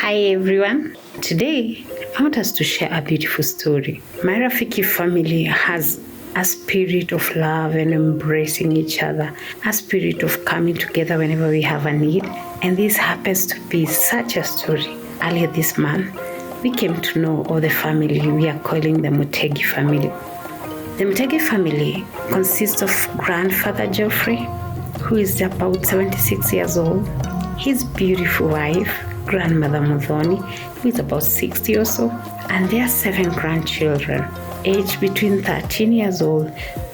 Hi everyone. Today, I want us to share a beautiful story. My Rafiki family has a spirit of love and embracing each other, a spirit of coming together whenever we have a need. And this happens to be such a story. Earlier this month, we came to know of the family we are calling the Mutegi family. The Mutegi family consists of grandfather Geoffrey, who is about 76 years old, his beautiful wife, grandmother Muthoni, who is about 60 or so, and their 7 grandchildren, aged between 13 years old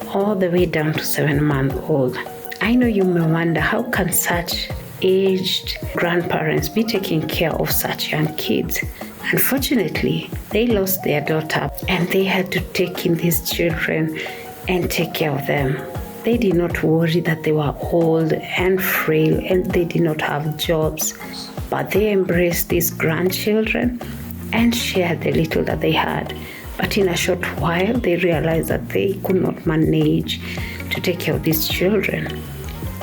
all the way down to 7-month-old. I know you may wonder, how can such aged grandparents be taking care of such young kids? Unfortunately, they lost their daughter and they had to take in these children and take care of them. They did not worry that they were old and frail and they did not have jobs, but they embraced these grandchildren and shared the little that they had. But in a short while, they realized that they could not manage to take care of these children.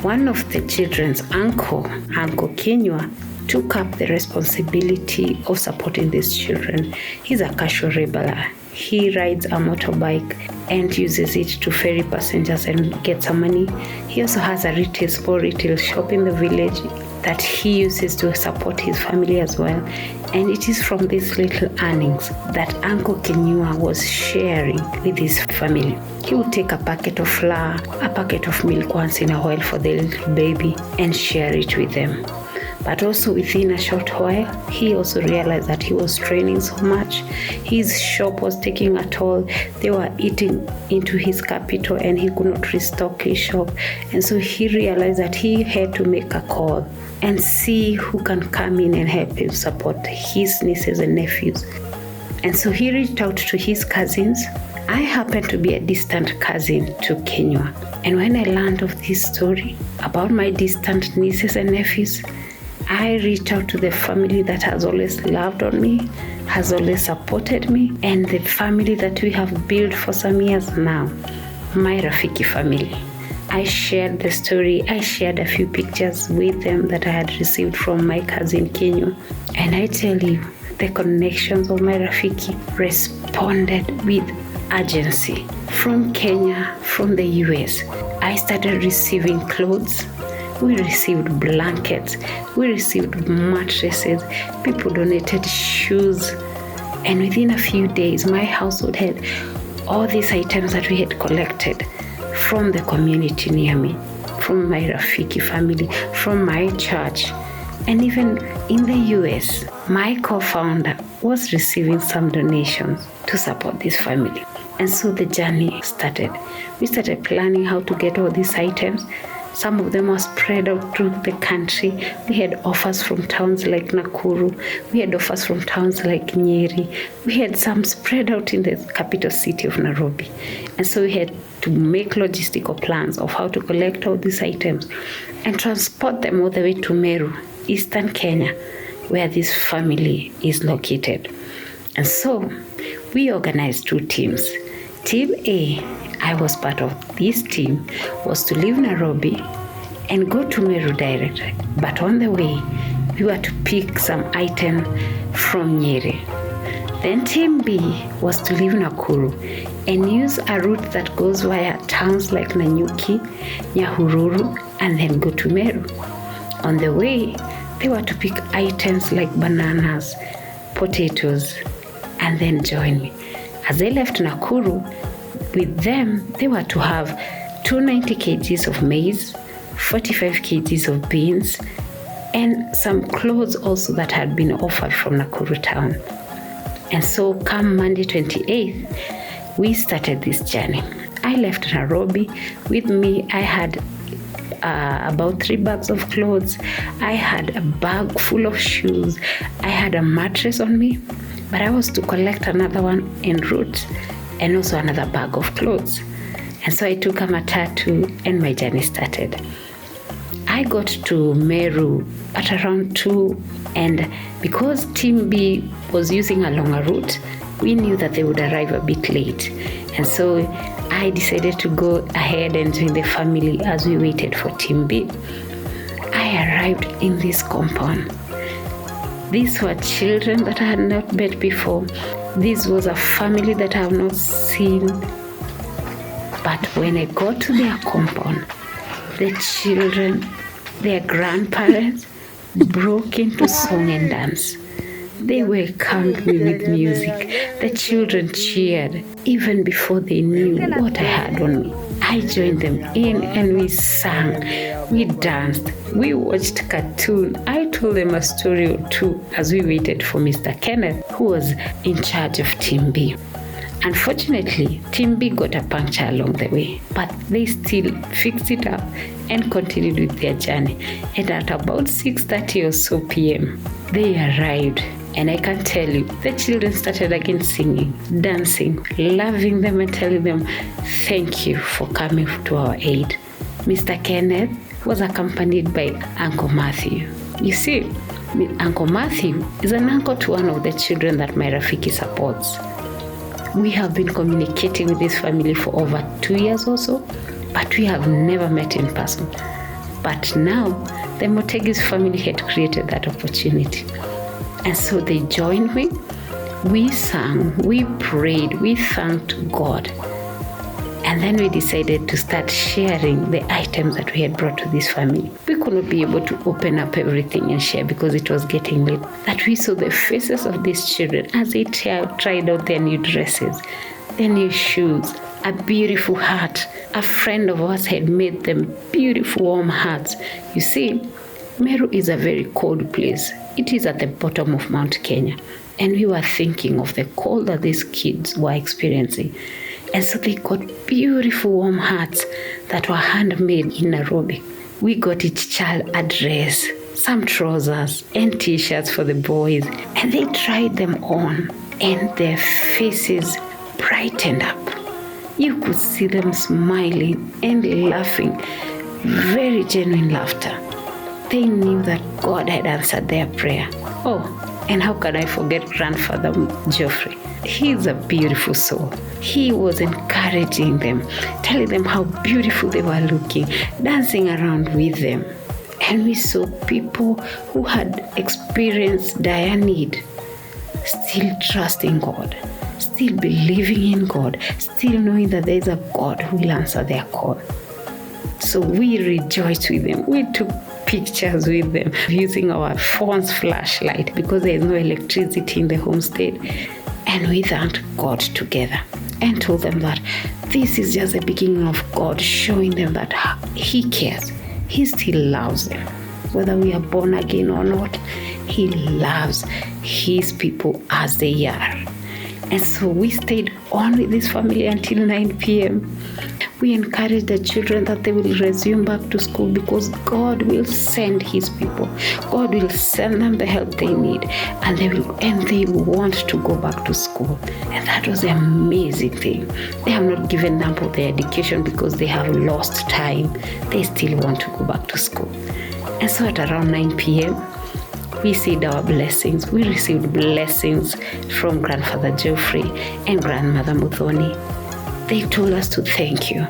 One of the children's Uncle Kenywa, took up the responsibility of supporting these children. He's a casual laborer. He rides a motorbike and uses it to ferry passengers and get some money. He also has a small retail shop in the village that he uses to support his family as well. And it is from these little earnings that Uncle Kenywa was sharing with his family. He would take a packet of flour, a packet of milk once in a while for the little baby and share it with them. But also within a short while, he also realized that he was straining so much. His shop was taking a toll. They were eating into his capital and he could not restock his shop. And so he realized that he had to make a call and see who can come in and help him support his nieces and nephews. And so he reached out to his cousins. I happen to be a distant cousin to Kenywa. And when I learned of this story about my distant nieces and nephews, I reached out to the family that has always loved on me, has always supported me, and the family that we have built for some years now, my Rafiki family. I shared the story. I shared a few pictures with them that I had received from my cousin Kenywa. And I tell you, the connections of my Rafiki responded with urgency. From Kenya, from the US, I started receiving clothes. We received blankets, we received mattresses, people donated shoes, and within a few days, my household had all these items that we had collected from the community near me, from my Rafiki family, from my church, and even in the US, my co-founder was receiving some donations to support this family. And so the journey started. We started planning how to get all these items. Some of them were spread out through the country. We had offers from towns like Nakuru. We had offers from towns like Nyeri. We had some spread out in the capital city of Nairobi. And so we had to make logistical plans of how to collect all these items and transport them all the way to Meru, Eastern Kenya, where this family is located. And so we organized 2 teams. Team A, I was part of this team, was to leave Nairobi and go to Meru directly. But on the way, we were to pick some item from Nyeri. Then Team B was to leave Nakuru and use a route that goes via towns like Nanyuki, Nyahururu, and then go to Meru. On the way, they were to pick items like bananas, potatoes, and then join me. As they left Nakuru, with them, they were to have 290 kgs of maize, 45 kgs of beans, and some clothes also that had been offered from Nakuru town. And so come Monday 28th, we started this journey. I left Nairobi. With me, I had about 3 bags of clothes. I had a bag full of shoes. I had a mattress on me, but I was to collect another one en route and also another bag of clothes. And so I took a matatu and my journey started. I got to Meru at around 2, and because Team B was using a longer route, we knew that they would arrive a bit late. And so I decided to go ahead and join the family as we waited for Team B. I arrived in this compound. These were children that I had not met before. This was a family that I have not seen. But when I got to their compound, the children, their grandparents, broke into song and dance. They welcomed me with music. The children cheered even before they knew what I had on me. I joined them in and we sang, we danced, we watched cartoon. I told them a story or two as we waited for Mr. Kenneth, who was in charge of Team B. Unfortunately, Team B got a puncture along the way, but they still fixed it up and continued with their journey. And at about 6:30 or so p.m., they arrived. And I can tell you, the children started again singing, dancing, loving them and telling them, thank you for coming to our aid. Mr. Kenneth was accompanied by Uncle Matthew. You see, Uncle Matthew is an uncle to one of the children that my Rafiki supports. We have been communicating with this family for over 2 years or so, but we have never met in person. But now, the Motegi's family had created that opportunity. And so they joined me. We sang, we prayed, we thanked God. And then we decided to start sharing the items that we had brought to this family. We could not be able to open up everything and share because it was getting late. That we saw the faces of these children as they tried out their new dresses, their new shoes, a beautiful hat. A friend of ours had made them beautiful warm hats. You see, Meru is a very cold place. It is at the bottom of Mount Kenya. And we were thinking of the cold that these kids were experiencing. And so they got beautiful warm hats that were handmade in Nairobi. We got each child a dress, some trousers and t-shirts for the boys. And they tried them on and their faces brightened up. You could see them smiling and laughing, very genuine laughter. They knew that God had answered their prayer. Oh, and how can I forget Grandfather Geoffrey? He's a beautiful soul. He was encouraging them, telling them how beautiful they were looking, dancing around with them. And we saw people who had experienced dire need, still trusting God, still believing in God, still knowing that there is a God who will answer their call. So we rejoiced with them. We took pictures with them using our phone's flashlight because there is no electricity in the homestead. And we thanked God together and told them that this is just the beginning of God showing them that He cares. He still loves them. Whether we are born again or not, He loves His people as they are. And so we stayed on with this family until 9 p.m. We encouraged the children that they will resume back to school because God will send His people. God will send them the help they need, and they want to go back to school. And that was the amazing thing. They have not given up on their education because they have lost time. They still want to go back to school. And so at around 9 p.m., we said our blessings. We received blessings from Grandfather Geoffrey and Grandmother Muthoni. They told us to thank you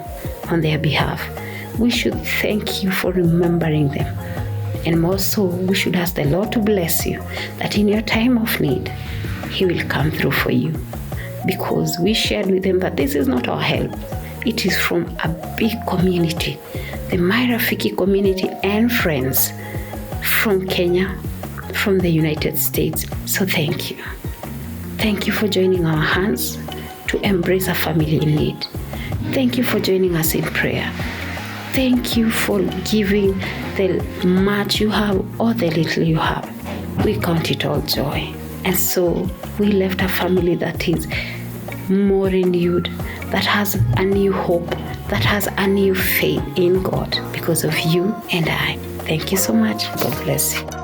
on their behalf. We should thank you for remembering them. And more so, we should ask the Lord to bless you, that in your time of need, He will come through for you. Because we shared with them that this is not our help. It is from a big community, the My Rafiki community and friends from Kenya, from the United States. So thank you. Thank you for joining our hands to embrace a family in need. Thank you for joining us in prayer. Thank you for giving the much you have or the little you have. We count it all joy. And so we left a family that is more renewed, that has a new hope, that has a new faith in God because of you and I. Thank you so much. God bless you.